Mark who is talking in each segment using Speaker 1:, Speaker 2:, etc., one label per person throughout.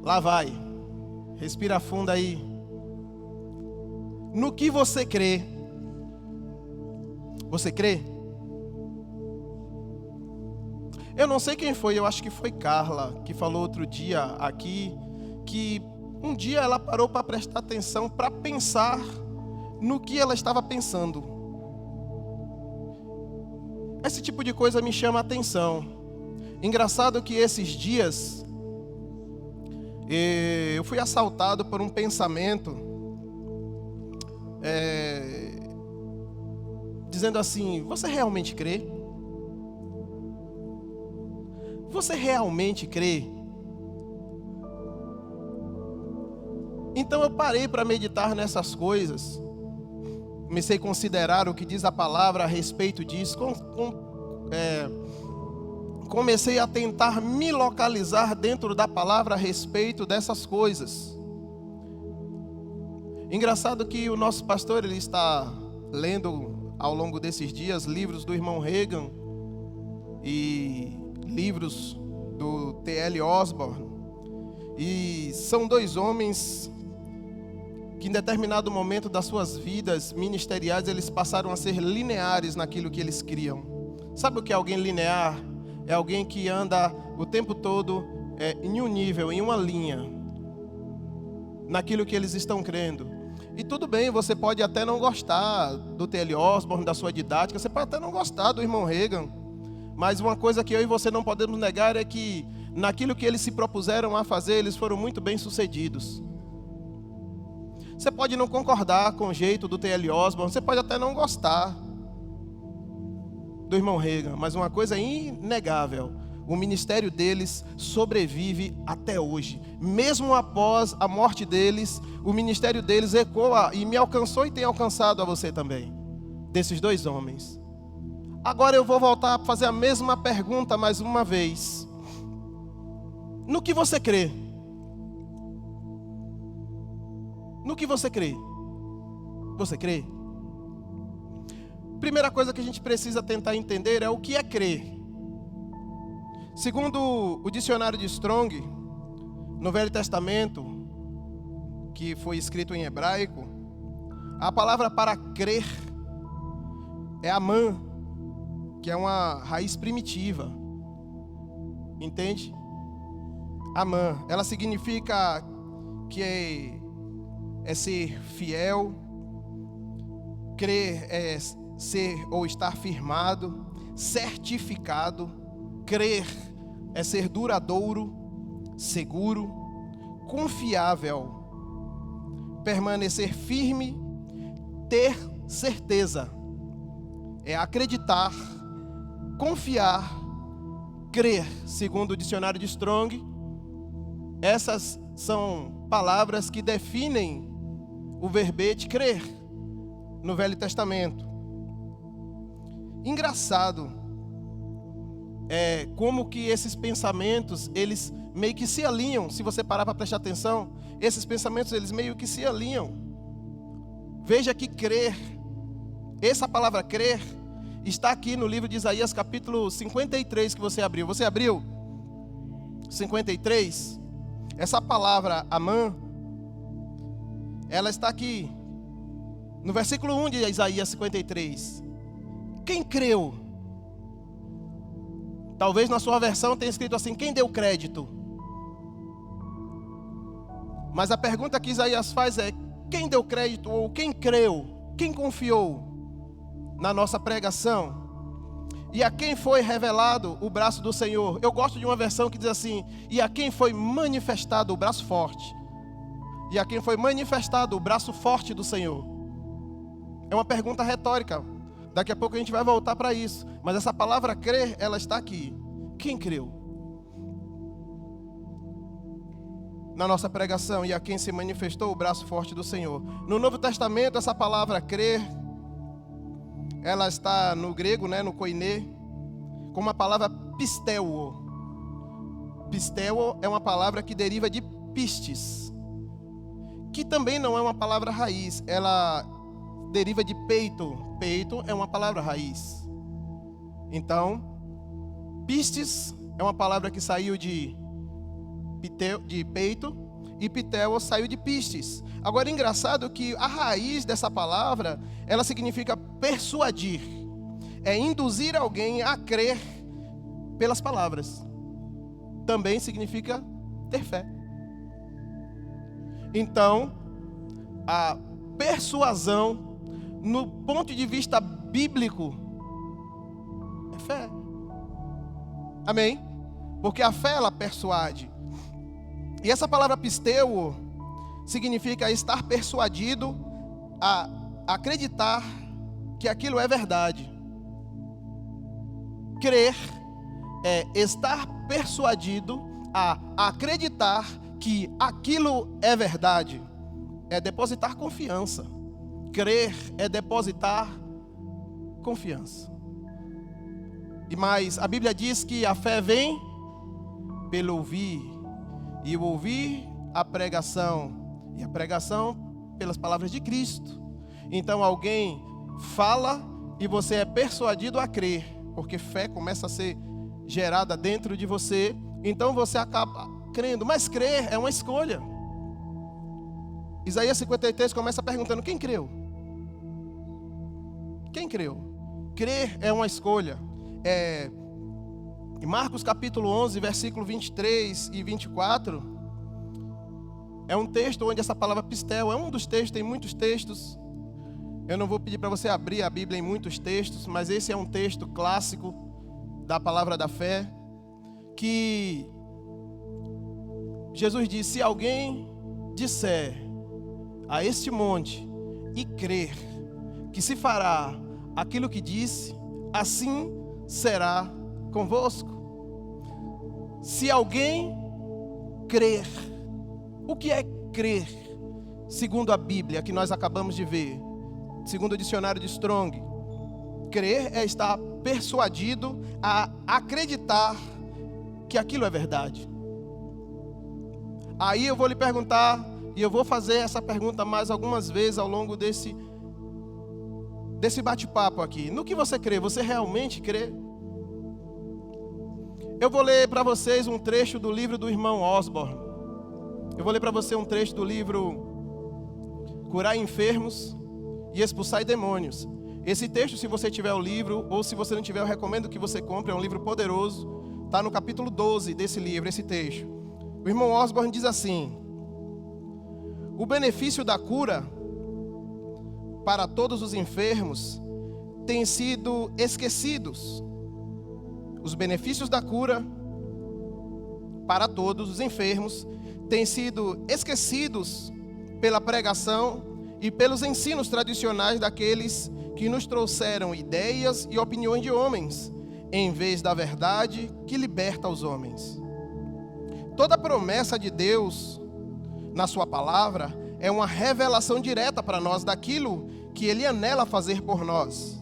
Speaker 1: Lá vai. Respira fundo aí. No que você crê? Você crê? Eu não sei quem foi, eu acho que foi Carla, que falou outro dia aqui, que um dia ela parou para prestar atenção, para pensar no que ela estava pensando. Esse tipo de coisa me chama a atenção. Engraçado que esses dias eu fui assaltado por um pensamento dizendo assim: você realmente crê? Você realmente crê? Então eu parei para meditar nessas coisas. Comecei a considerar o que diz a palavra a respeito disso. Comecei a tentar me localizar dentro da palavra a respeito dessas coisas. Engraçado que o nosso pastor, ele está lendo ao longo desses dias livros do irmão Reagan e livros do T.L. Osborne. E são dois homens que em determinado momento das suas vidas ministeriais, eles passaram a ser lineares naquilo que eles criam. Sabe o que é alguém linear? É alguém que anda o tempo todo em um nível, em uma linha, naquilo que eles estão crendo. E tudo bem, você pode até não gostar do T.L. Osborne, da sua didática, você pode até não gostar do irmão Reagan, mas uma coisa que eu e você não podemos negar é que naquilo que eles se propuseram a fazer, eles foram muito bem sucedidos. Você pode não concordar com o jeito do T.L. Osborne, você pode até não gostar do irmão Reagan, mas uma coisa é inegável: o ministério deles sobrevive até hoje. Mesmo após a morte deles, o ministério deles ecoa e me alcançou e tem alcançado a você também, desses dois homens. Agora eu vou voltar a fazer a mesma pergunta mais uma vez. No que você crê? No que você crê? Você crê? Primeira coisa que a gente precisa tentar entender é o que é crer. Segundo o dicionário de Strong, no Velho Testamento, que foi escrito em hebraico, a palavra para crer é amã, que é uma raiz primitiva. Entende? Amã, ela significa que é ser fiel, crer é ser ou estar firmado, certificado, crer é ser duradouro, seguro, confiável, permanecer firme, ter certeza, é acreditar, confiar, crer. Segundo o dicionário de Strong, essas são palavras que definem o verbete crer no Velho Testamento. Engraçado como que esses pensamentos, eles meio que se alinham. Se você parar para prestar atenção, esses pensamentos, eles meio que se alinham. Veja que crer, essa palavra crer, está aqui no livro de Isaías capítulo 53 que você abriu. Você abriu? 53. Essa palavra amã, ela está aqui no versículo 1 de Isaías 53. Quem creu? Talvez na sua versão tenha escrito assim: quem deu crédito? Mas a pergunta que Isaías faz é: quem deu crédito ou quem creu? Quem confiou na nossa pregação? E a quem foi revelado o braço do Senhor? Eu gosto de uma versão que diz assim: e a quem foi manifestado o braço forte? E a quem foi manifestado o braço forte do Senhor? É uma pergunta retórica. Daqui a pouco a gente vai voltar para isso. Mas essa palavra crer, ela está aqui. Quem creu na nossa pregação? E a quem se manifestou o braço forte do Senhor? No Novo Testamento, essa palavra crer, ela está no grego, no koiné, como a palavra pisteuo. Pisteuo é uma palavra que deriva de pistes, que também não é uma palavra raiz. Ela deriva de peito. Peito é uma palavra raiz. Então, pistes é uma palavra que saiu de de peito, e piteo saiu de pistes. Agora, é engraçado que a raiz dessa palavra, ela significa persuadir. É induzir alguém a crer pelas palavras. Também significa ter fé. Então, a persuasão, no ponto de vista bíblico, é fé. Amém? Porque a fé, ela persuade. E essa palavra pisteu significa estar persuadido a acreditar que aquilo é verdade. Crer é estar persuadido a acreditar que aquilo é verdade. É depositar confiança. Crer é depositar confiança. E mais, a Bíblia diz que a fé vem pelo ouvir, e o ouvir a pregação, e a pregação pelas palavras de Cristo. Então alguém fala e você é persuadido a crer, porque fé começa a ser gerada dentro de você, então você acaba crendo. Mas crer é uma escolha. Isaías 53 começa perguntando: quem creu? Quem creu? Crer é uma escolha. Em Marcos capítulo 11, versículo 23 e 24, é um texto onde essa palavra pistel é um dos textos, tem muitos textos. Eu não vou pedir para você abrir a Bíblia em muitos textos, mas esse é um texto clássico da palavra da fé, que Jesus disse: se alguém disser a este monte e crer que se fará aquilo que disse, assim será convosco. Se alguém crer, o que é crer? Segundo a Bíblia que nós acabamos de ver, segundo o dicionário de Strong, crer é estar persuadido a acreditar que aquilo é verdade. Aí eu vou lhe perguntar, e eu vou fazer essa pergunta mais algumas vezes ao longo desse bate-papo aqui. No que você crê? Você realmente crê? Eu vou ler para vocês um trecho do livro do irmão Osborne. Eu vou ler para você um trecho do livro Curar Enfermos e Expulsar Demônios. Esse texto, se você tiver o livro, ou se você não tiver, eu recomendo que você compre, é um livro poderoso. Está no capítulo 12 desse livro, esse texto. O irmão Osborne diz assim: o benefício da cura para todos os enfermos têm sido esquecidos. Os benefícios da cura para todos os enfermos têm sido esquecidos pela pregação e pelos ensinos tradicionais daqueles que nos trouxeram ideias e opiniões de homens, em vez da verdade que liberta os homens. Toda promessa de Deus na sua palavra é uma revelação direta para nós daquilo que Ele anela fazer por nós.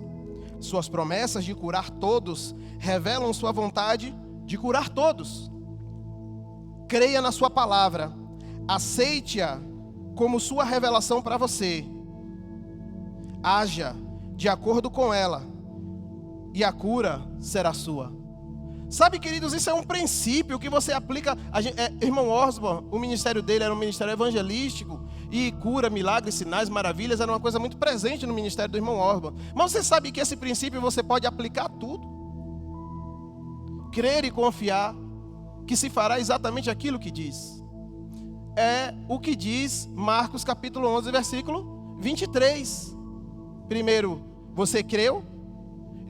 Speaker 1: Suas promessas de curar todos revelam sua vontade de curar todos. Creia na sua palavra, aceite-a como sua revelação para você. Haja de acordo com ela e a cura será sua. Sabe, queridos, isso é um princípio que você aplica. Irmão Osborne, o ministério dele era um ministério evangelístico, e cura, milagres, sinais, maravilhas era uma coisa muito presente no ministério do irmão Osborne. Mas você sabe que esse princípio você pode aplicar a tudo. Crer e confiar que se fará exatamente aquilo que diz. É o que diz Marcos capítulo 11, versículo 23. Primeiro, você creu.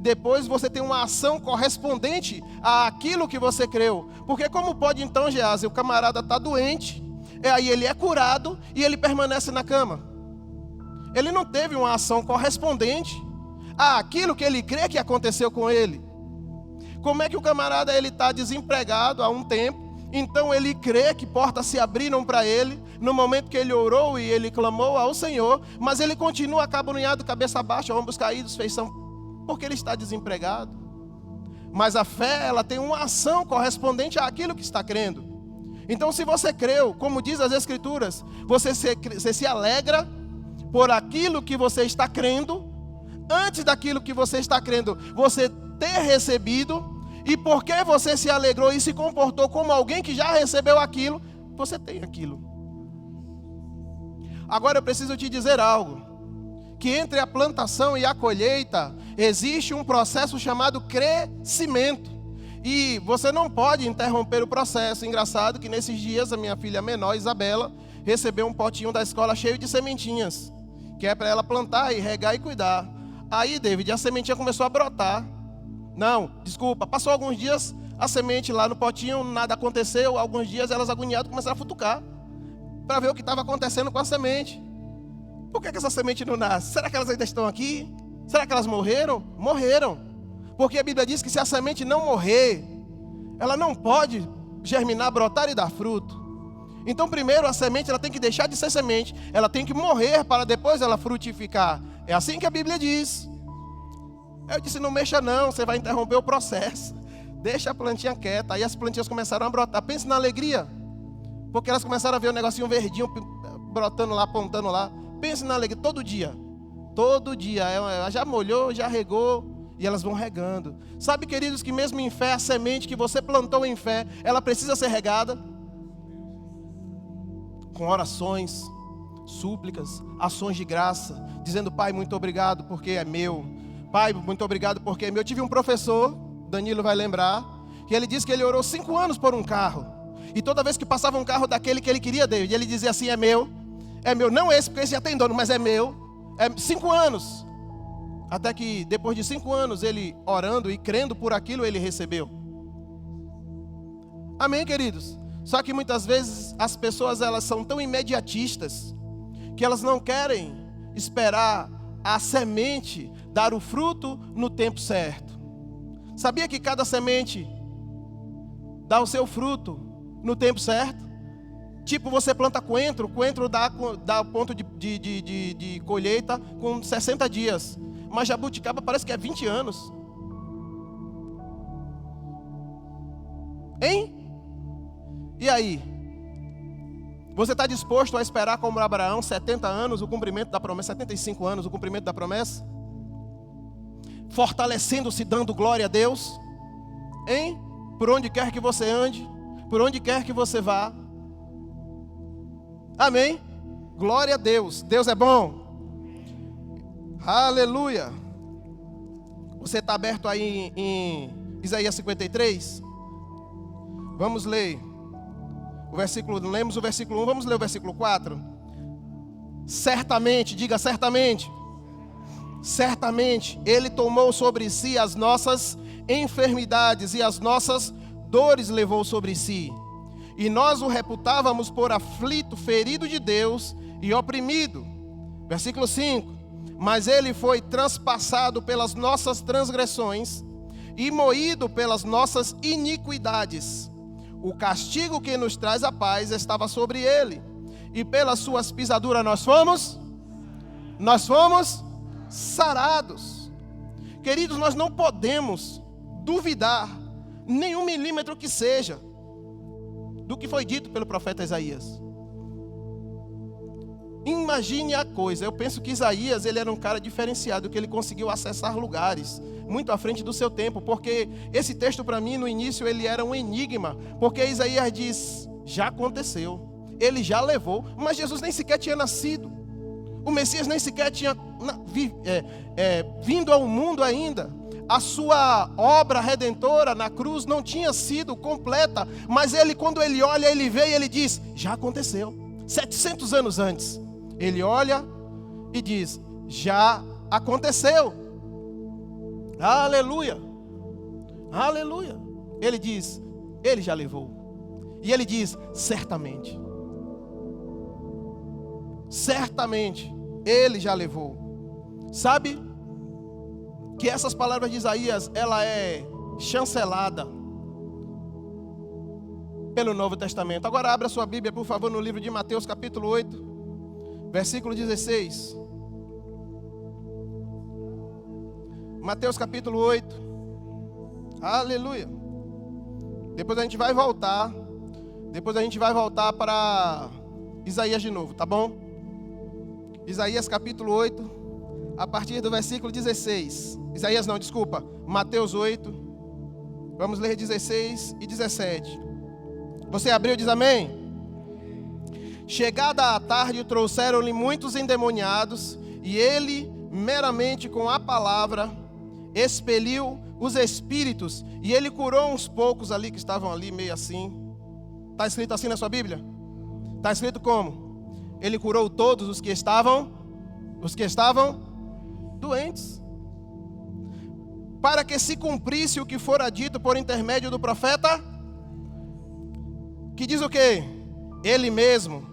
Speaker 1: Depois você tem uma ação correspondente àquilo que você creu. Porque como pode então, Geazi, o camarada está doente, aí ele é curado e ele permanece na cama? Ele não teve uma ação correspondente àquilo que ele crê que aconteceu com ele. Como é que o camarada está desempregado há um tempo, então ele crê que portas se abriram para ele, no momento que ele orou e ele clamou ao Senhor, mas ele continua acabrunhado, cabeça baixa, ombros caídos, feição, porque ele está desempregado. Mas a fé, ela tem uma ação correspondente àquilo que está crendo. Então, se você creu, como diz as Escrituras, você se alegra por aquilo que você está crendo, antes daquilo que você está crendo, você ter recebido, E porque você se alegrou e se comportou como alguém que já recebeu aquilo, você tem aquilo. Agora eu preciso te dizer algo. Que entre a plantação e a colheita existe um processo chamado crescimento. E você não pode interromper o processo. Engraçado que nesses dias a minha filha menor, Isabela, recebeu um potinho da escola cheio de sementinhas, que é para ela plantar e regar e cuidar. Aí, David, a sementinha começou a brotar. Não, desculpa, passou alguns dias a semente lá no potinho, nada aconteceu. Alguns dias elas agoniadas começaram a futucar para ver o que estava acontecendo com a semente. Por que essa semente não nasce? Será que elas ainda estão aqui? Será que elas morreram? Morreram. Porque a Bíblia diz que se a semente não morrer, ela não pode germinar, brotar e dar fruto. Então primeiro a semente ela tem que deixar de ser semente, ela tem que morrer para depois ela frutificar. É assim que a Bíblia diz. Eu disse, não mexa não, você vai interromper o processo. Deixa a plantinha quieta. Aí as plantinhas começaram a brotar. Pense na alegria. Porque elas começaram a ver um negocinho verdinho brotando lá, apontando lá. Pense na alegria, todo dia. Todo dia. Ela já molhou, já regou. E elas vão regando. Sabe, queridos, que mesmo em fé, a semente que você plantou em fé, ela precisa ser regada. Com orações, súplicas, ações de graça. Dizendo, Pai, muito obrigado porque é meu. Pai, muito obrigado porque é meu. Eu tive um professor, Danilo vai lembrar, que ele disse que ele orou 5 anos por um carro. E toda vez que passava um carro daquele que ele queria, Deus, ele dizia assim, é meu. É meu, não esse, porque esse já tem dono, mas é meu. É 5 anos. Até que depois de 5 anos, ele orando e crendo por aquilo, ele recebeu. Amém, queridos? Só que muitas vezes as pessoas elas são tão imediatistas que elas não querem esperar a semente dar o fruto no tempo certo. Sabia que cada semente dá o seu fruto no tempo certo? Tipo, você planta coentro, o coentro dá ponto de colheita com 60 dias. Mas jabuticaba parece que é 20 anos. Hein? E aí? Você está disposto a esperar como Abraão 70 anos o cumprimento da promessa, 75 anos o cumprimento da promessa? Fortalecendo-se, dando glória a Deus? Hein? Por onde quer que você ande, por onde quer que você vá. Amém? Glória a Deus. Deus é bom. Aleluia. Você está aberto aí em Isaías 53? Vamos ler. Lemos o versículo 1, vamos ler o versículo 4. Certamente, diga certamente. Certamente, Ele tomou sobre si as nossas enfermidades e as nossas dores levou sobre si. E nós o reputávamos por aflito, ferido de Deus e oprimido. Versículo 5. Mas Ele foi transpassado pelas nossas transgressões e moído pelas nossas iniquidades. O castigo que nos traz a paz estava sobre Ele. E pelas suas pisaduras nós fomos sarados. Queridos, nós não podemos duvidar, nem 1 milímetro que seja, do que foi dito pelo profeta Isaías. Imagine a coisa, eu penso que Isaías ele era um cara diferenciado, que ele conseguiu acessar lugares muito à frente do seu tempo, porque esse texto para mim no início ele era um enigma, porque Isaías diz, já aconteceu, ele já levou, mas Jesus nem sequer tinha nascido, o Messias nem sequer tinha vindo ao mundo ainda, a sua obra redentora na cruz não tinha sido completa, mas ele quando ele olha, ele vê e ele diz, já aconteceu, 700 anos antes. Ele olha e diz, já aconteceu. Aleluia. Aleluia. Ele diz, ele já levou. E ele diz, certamente. Certamente, ele já levou. Sabe que essas palavras de Isaías, ela é chancelada pelo Novo Testamento. Agora abra sua Bíblia, por favor, no livro de Mateus, capítulo 8. Versículo 16. Mateus capítulo 8. Aleluia. Depois a gente vai voltar. Depois a gente vai voltar para Isaías de novo, tá bom? Isaías capítulo 8, a partir do versículo 16. Isaías não, desculpa. Mateus 8, Vamos ler 16 e 17. Você abriu e diz amém? Chegada a tarde, trouxeram-lhe muitos endemoniados, e ele, meramente com a palavra, expeliu os espíritos, e ele curou uns poucos ali que estavam ali meio assim. Está escrito assim na sua Bíblia? Está escrito como? Ele curou todos os que estavam doentes, para que se cumprisse o que fora dito por intermédio do profeta, que diz o quê? Ele mesmo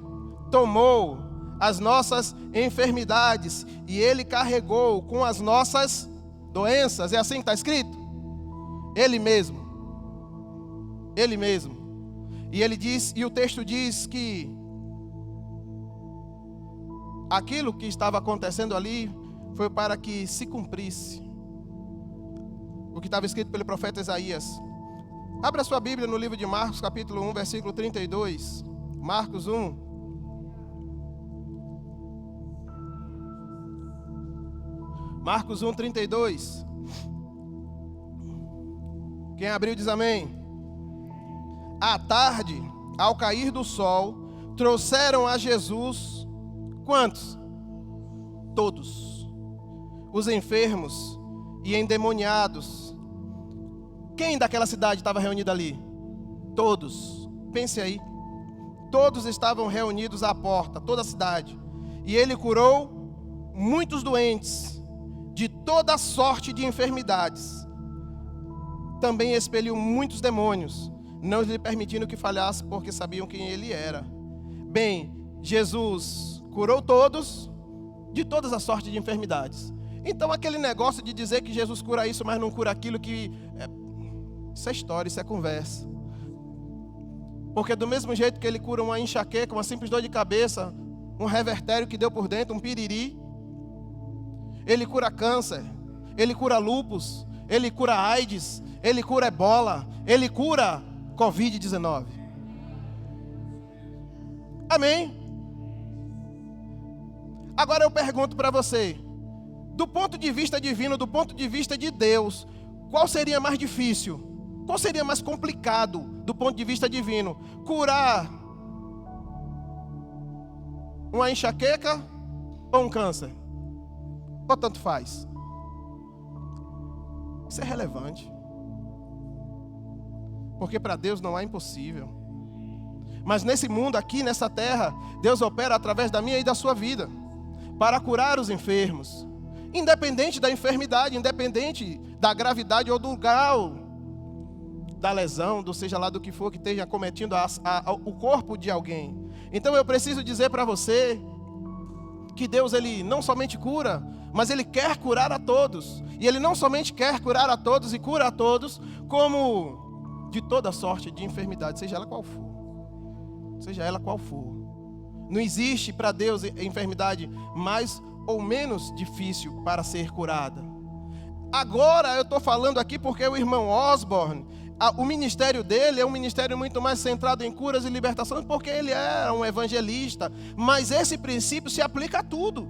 Speaker 1: tomou as nossas enfermidades e ele carregou com as nossas doenças. É assim que está escrito? Ele mesmo. Ele mesmo. E ele diz, e o texto diz que aquilo que estava acontecendo ali foi para que se cumprisse o que estava escrito pelo profeta Isaías. Abra sua Bíblia no livro de Marcos, capítulo 1, versículo 32. Marcos 1. Marcos 1, 32. Quem abriu diz amém. À tarde, ao cair do sol, trouxeram a Jesus, quantos? Todos. Os enfermos e endemoniados. Quem daquela cidade estava reunido ali? Todos. Pense aí. Todos estavam reunidos à porta, toda a cidade. E ele curou muitos doentes, de toda sorte de enfermidades. Também expeliu muitos demônios, não lhe permitindo que falhasse, porque sabiam quem ele era. Bem, Jesus curou todos, de todas as sortes de enfermidades. Então aquele negócio de dizer que Jesus cura isso, mas não cura aquilo, isso é história, isso é conversa. Porque do mesmo jeito que ele cura uma enxaqueca, uma simples dor de cabeça, um revertério que deu por dentro, um piriri, ele cura câncer, ele cura lúpus, ele cura AIDS, ele cura ebola, ele cura Covid-19. Amém? Agora eu pergunto para você, do ponto de vista divino, do ponto de vista de Deus, qual seria mais difícil? Qual seria mais complicado do ponto de vista divino? Curar uma enxaqueca ou um câncer? Ou tanto faz? Isso é relevante. Porque para Deus não há impossível. Mas nesse mundo aqui, nessa terra, Deus opera através da minha e da sua vida para curar os enfermos, independente da enfermidade, independente da gravidade ou do grau da lesão, do seja lá do que for que esteja acometindo o corpo de alguém. Então eu preciso dizer para você que Deus, Ele não somente cura, mas Ele quer curar a todos. E Ele não somente quer curar a todos e cura a todos, como de toda sorte de enfermidade, seja ela qual for. Seja ela qual for. Não existe para Deus enfermidade mais ou menos difícil para ser curada. Agora eu estou falando aqui porque o irmão Osborne, o ministério dele é um ministério muito mais centrado em curas e libertações, porque ele é um evangelista. Mas esse princípio se aplica a tudo.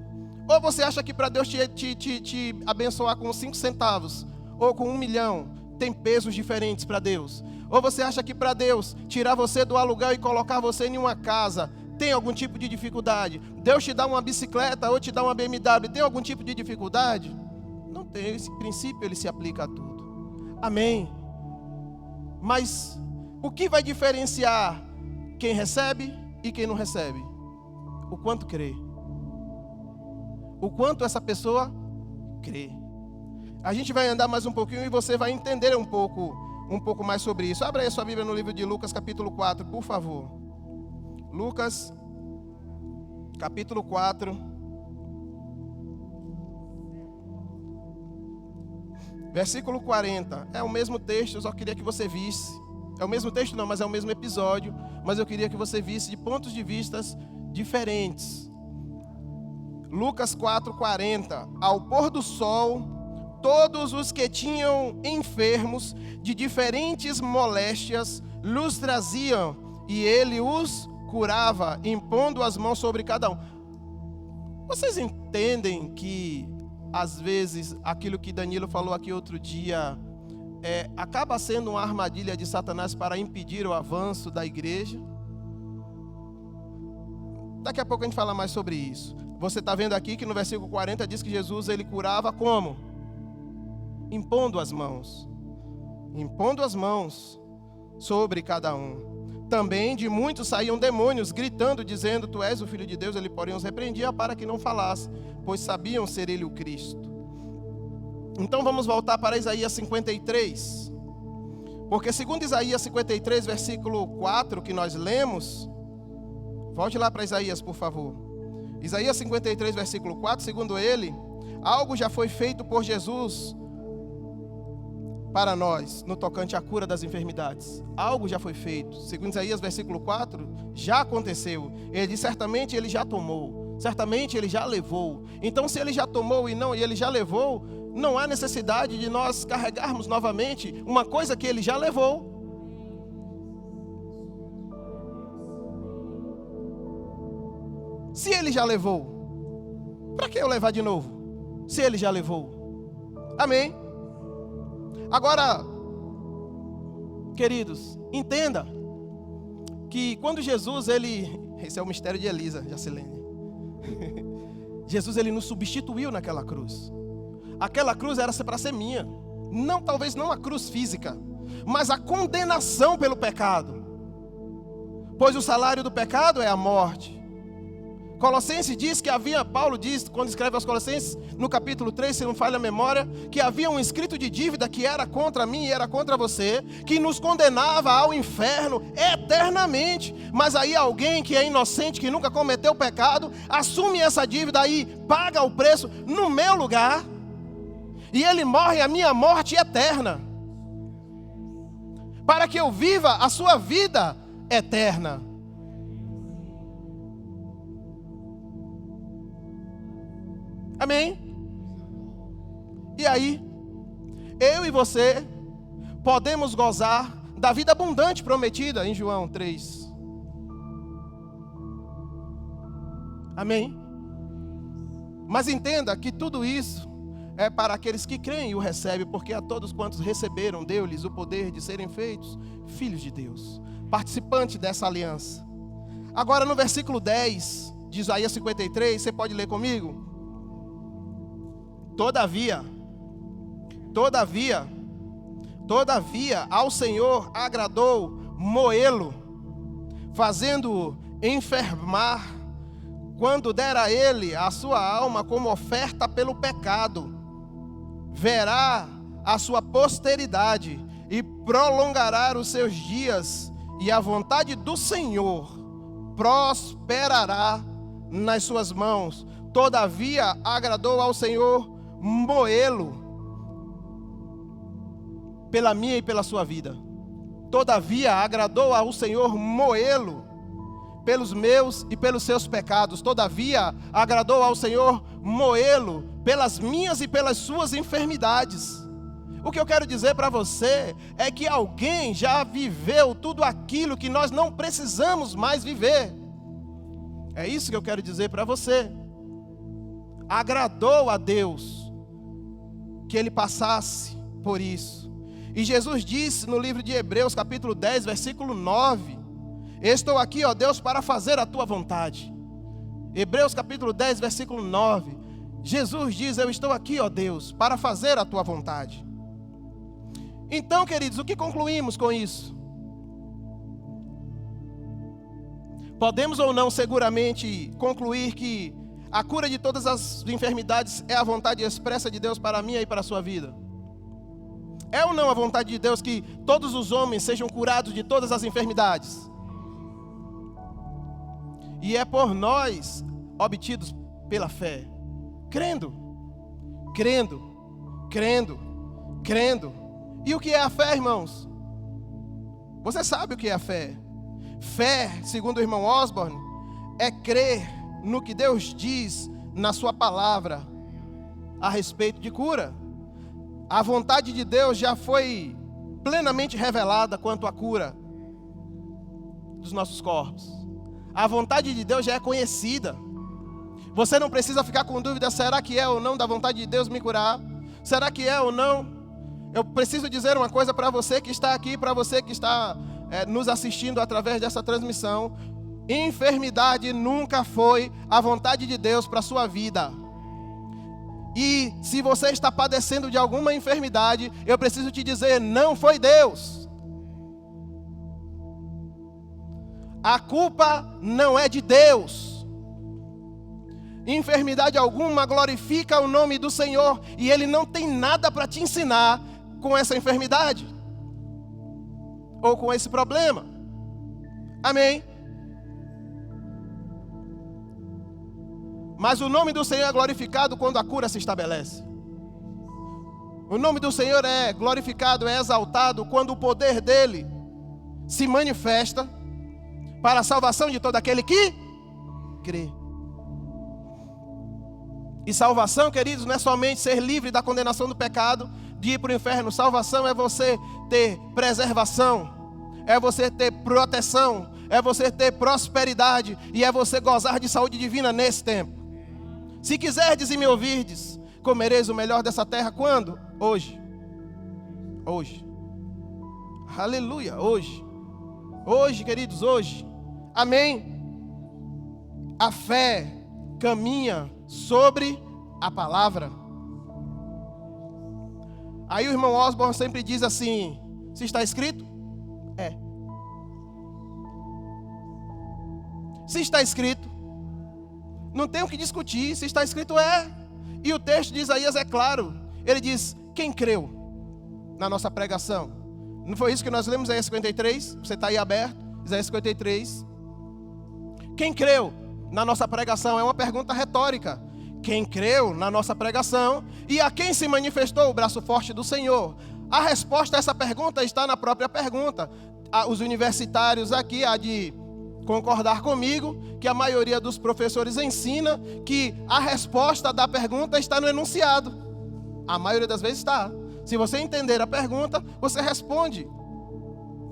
Speaker 1: Ou você acha que para Deus te abençoar com 5 centavos ou com 1 milhão tem pesos diferentes para Deus? Ou você acha que para Deus tirar você do aluguel e colocar você em uma casa tem algum tipo de dificuldade? Deus te dá uma bicicleta ou te dá uma BMW, tem algum tipo de dificuldade? Não tem. Esse princípio ele se aplica a tudo. Amém? Mas o que vai diferenciar quem recebe e quem não recebe? O quanto crê. O quanto essa pessoa crê. A gente vai andar mais um pouquinho e você vai entender um pouco mais sobre isso. Abra aí a sua Bíblia no livro de Lucas, capítulo 4, por favor. Lucas, capítulo 4. Versículo 40. É o mesmo texto, eu só queria que você visse. É o mesmo texto não, mas é o mesmo episódio. Mas eu queria que você visse de pontos de vistas diferentes. Lucas 4, 40. Ao pôr do sol, todos os que tinham enfermos de diferentes moléstias lhes traziam, e ele os curava, impondo as mãos sobre cada um. Vocês entendem que às vezes aquilo que Danilo falou aqui outro dia acaba sendo uma armadilha de Satanás para impedir o avanço da igreja. Daqui a pouco a gente fala mais sobre isso. Você está vendo aqui que no versículo 40 diz que Jesus ele curava como? Impondo as mãos. Impondo as mãos sobre cada um. Também de muitos saíam demônios, gritando, dizendo: Tu és o Filho de Deus. Ele, porém, os repreendia para que não falasse, pois sabiam ser ele o Cristo. Então vamos voltar para Isaías 53. Porque segundo Isaías 53, versículo 4, que nós lemos, volte lá para Isaías, por favor. Isaías 53, versículo 4, segundo ele, algo já foi feito por Jesus para nós, no tocante à cura das enfermidades. Algo já foi feito. Segundo Isaías, versículo 4, já aconteceu. Ele diz, certamente ele já tomou, certamente ele já levou. Então, se ele já tomou e ele já levou, não há necessidade de nós carregarmos novamente uma coisa que ele já levou. Se ele já levou, para que eu levar de novo? Se ele já levou. Amém? Agora, queridos, entenda que quando Jesus, esse é o mistério de Elisa, Jacilene. Jesus, ele nos substituiu naquela cruz. Aquela cruz era para ser minha. Não, talvez não a cruz física, mas a condenação pelo pecado. Pois o salário do pecado é a morte. Colossenses diz que Paulo diz, quando escreve aos Colossenses, no capítulo 3, se não falha a memória, que havia um escrito de dívida que era contra mim e era contra você, que nos condenava ao inferno eternamente. Mas aí alguém que é inocente, que nunca cometeu pecado, assume essa dívida e paga o preço no meu lugar, e ele morre a minha morte eterna, para que eu viva a sua vida eterna. Amém? E aí, eu e você podemos gozar da vida abundante prometida em João 3. Amém? Mas entenda que tudo isso é para aqueles que creem e o recebem, porque a todos quantos receberam, deu-lhes o poder de serem feitos filhos de Deus, participantes dessa aliança. Agora no versículo 10 de Isaías 53, você pode ler comigo? Todavia, ao Senhor agradou moê-lo, fazendo-o enfermar, quando der a ele a sua alma como oferta pelo pecado. Verá a sua posteridade e prolongará os seus dias, e a vontade do Senhor prosperará nas suas mãos. Todavia agradou ao Senhor moê-lo pela minha e pela sua vida. Todavia agradou ao Senhor moê-lo pelos meus e pelos seus pecados. Todavia agradou ao Senhor moê-lo pelas minhas e pelas suas enfermidades. O que eu quero dizer para você é que alguém já viveu tudo aquilo que nós não precisamos mais viver. É isso que eu quero dizer para você. Agradou a Deus que ele passasse por isso. E Jesus disse no livro de Hebreus, capítulo 10, versículo 9: estou aqui, ó Deus, para fazer a tua vontade. Hebreus capítulo 10, versículo 9. Jesus diz: eu estou aqui, ó Deus, para fazer a tua vontade. Então, queridos, o que concluímos com isso? Podemos ou não seguramente concluir que a cura de todas as enfermidades é a vontade expressa de Deus para a minha e para a sua vida? É ou não a vontade de Deus que todos os homens sejam curados de todas as enfermidades? E é por nós obtidos pela fé, crendo. E o que é a fé, irmãos? Você sabe o que é a fé? Fé, segundo o irmão Osborne, é crer no que Deus diz na sua palavra a respeito de cura. A vontade de Deus já foi plenamente revelada quanto à cura dos nossos corpos. A vontade de Deus já é conhecida. Você não precisa ficar com dúvida: será que é ou não da vontade de Deus me curar? Será que é ou não? Eu preciso dizer uma coisa para você que está aqui, para você que está nos assistindo através dessa transmissão. Enfermidade nunca foi a vontade de Deus para a sua vida. E se você está padecendo de alguma enfermidade, eu preciso te dizer, não foi Deus. A culpa não é de Deus. Enfermidade alguma glorifica o nome do Senhor, e Ele não tem nada para te ensinar com essa enfermidade ou com esse problema. Amém? Mas o nome do Senhor é glorificado quando a cura se estabelece. O nome do Senhor é glorificado, é exaltado quando o poder dele se manifesta para a salvação de todo aquele que crê. E salvação, queridos, não é somente ser livre da condenação do pecado, de ir para o inferno. Salvação é você ter preservação, é você ter proteção, é você ter prosperidade e é você gozar de saúde divina nesse tempo. Se quiserdes e me ouvirdes, comereis o melhor dessa terra. Quando? Hoje. Hoje. Aleluia, hoje. Hoje, queridos, hoje. Amém. A fé caminha sobre a palavra. Aí o irmão Osborne sempre diz assim: se está escrito, é. Se está escrito, não tem o que discutir. Se está escrito, é. E o texto de Isaías é claro. Ele diz, quem creu na nossa pregação? Não foi isso que nós lemos em Isaías 53? Você está aí aberto, Isaías 53. Quem creu na nossa pregação? É uma pergunta retórica. Quem creu na nossa pregação e a quem se manifestou o braço forte do Senhor? A resposta a essa pergunta está na própria pergunta. Os universitários aqui há de concordar comigo que a maioria dos professores ensina que a resposta da pergunta está no enunciado. A maioria das vezes está. Se você entender a pergunta, você responde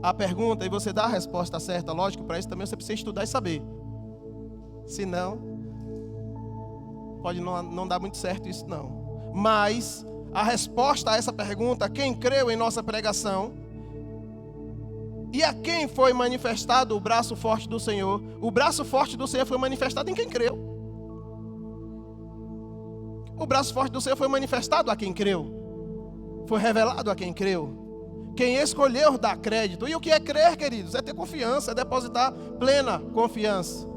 Speaker 1: a pergunta e você dá a resposta certa. Lógico, para isso também você precisa estudar e saber. Senão, pode não dar muito certo isso não. Mas a resposta a essa pergunta, quem creu em nossa pregação e a quem foi manifestado o braço forte do Senhor? O braço forte do Senhor foi manifestado em quem creu. O braço forte do Senhor foi manifestado a quem creu. Foi revelado a quem creu. Quem escolheu dar crédito. E o que é crer, queridos? É ter confiança, é depositar plena confiança.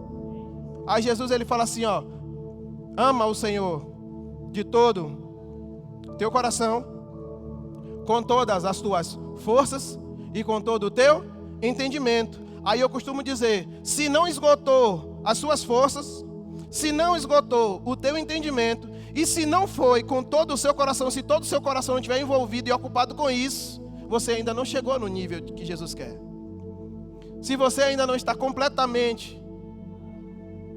Speaker 1: Aí Jesus ele fala assim, ó: ama o Senhor de todo teu coração, com todas as tuas forças e com todo o teu entendimento. Aí eu costumo dizer, se não esgotou as suas forças, se não esgotou o teu entendimento, e se não foi com todo o seu coração, se todo o seu coração não estiver envolvido e ocupado com isso, você ainda não chegou no nível que Jesus quer. Se você ainda não está completamente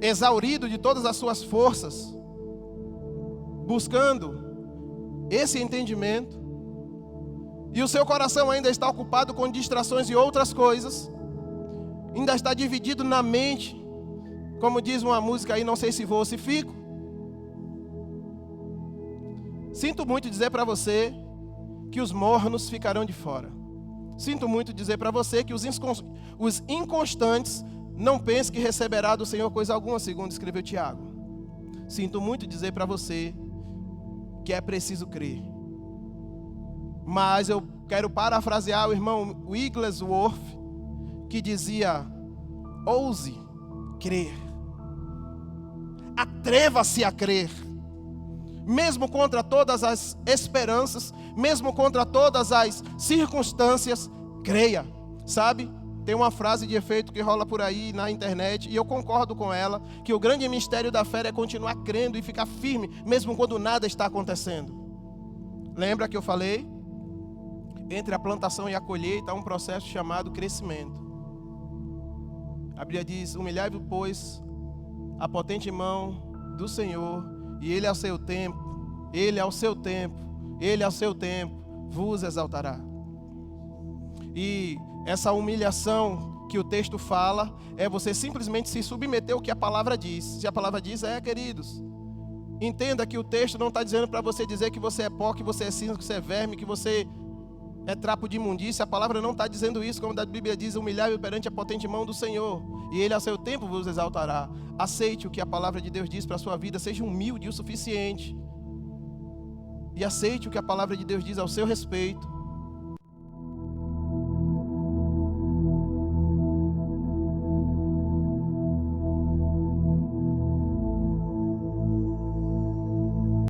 Speaker 1: exaurido de todas as suas forças, buscando esse entendimento, e o seu coração ainda está ocupado com distrações e outras coisas, ainda está dividido na mente, como diz uma música aí, não sei se vou ou se fico. Sinto muito dizer para você que os mornos ficarão de fora. Sinto muito dizer para você que os inconstantes não pensem que receberá do Senhor coisa alguma, segundo escreveu Tiago. Sinto muito dizer para você que é preciso crer. Mas eu quero parafrasear o irmão Wigglesworth, que dizia: ouse crer. Atreva-se a crer. Mesmo contra todas as esperanças, mesmo contra todas as circunstâncias, creia. Sabe? Tem uma frase de efeito que rola por aí na internet, e eu concordo com ela, que o grande mistério da fé é continuar crendo e ficar firme, mesmo quando nada está acontecendo. Lembra que eu falei? Entre a plantação e a colheita há um processo chamado crescimento. A Bíblia diz: humilhai-vos, pois, a potente mão do Senhor, e Ele ao seu tempo, Ele ao seu tempo, Ele ao seu tempo vos exaltará. E essa humilhação que o texto fala é você simplesmente se submeter ao que a palavra diz. Se a palavra diz, queridos, entenda que o texto não está dizendo para você dizer que você é pó, que você é cinza, que você é verme, que você é trapo de imundícia. A palavra não está dizendo isso, como a Bíblia diz: humilhai-vos perante a potente mão do Senhor, e Ele a seu tempo vos exaltará. Aceite o que a palavra de Deus diz para a sua vida, seja humilde o suficiente, e aceite o que a palavra de Deus diz ao seu respeito.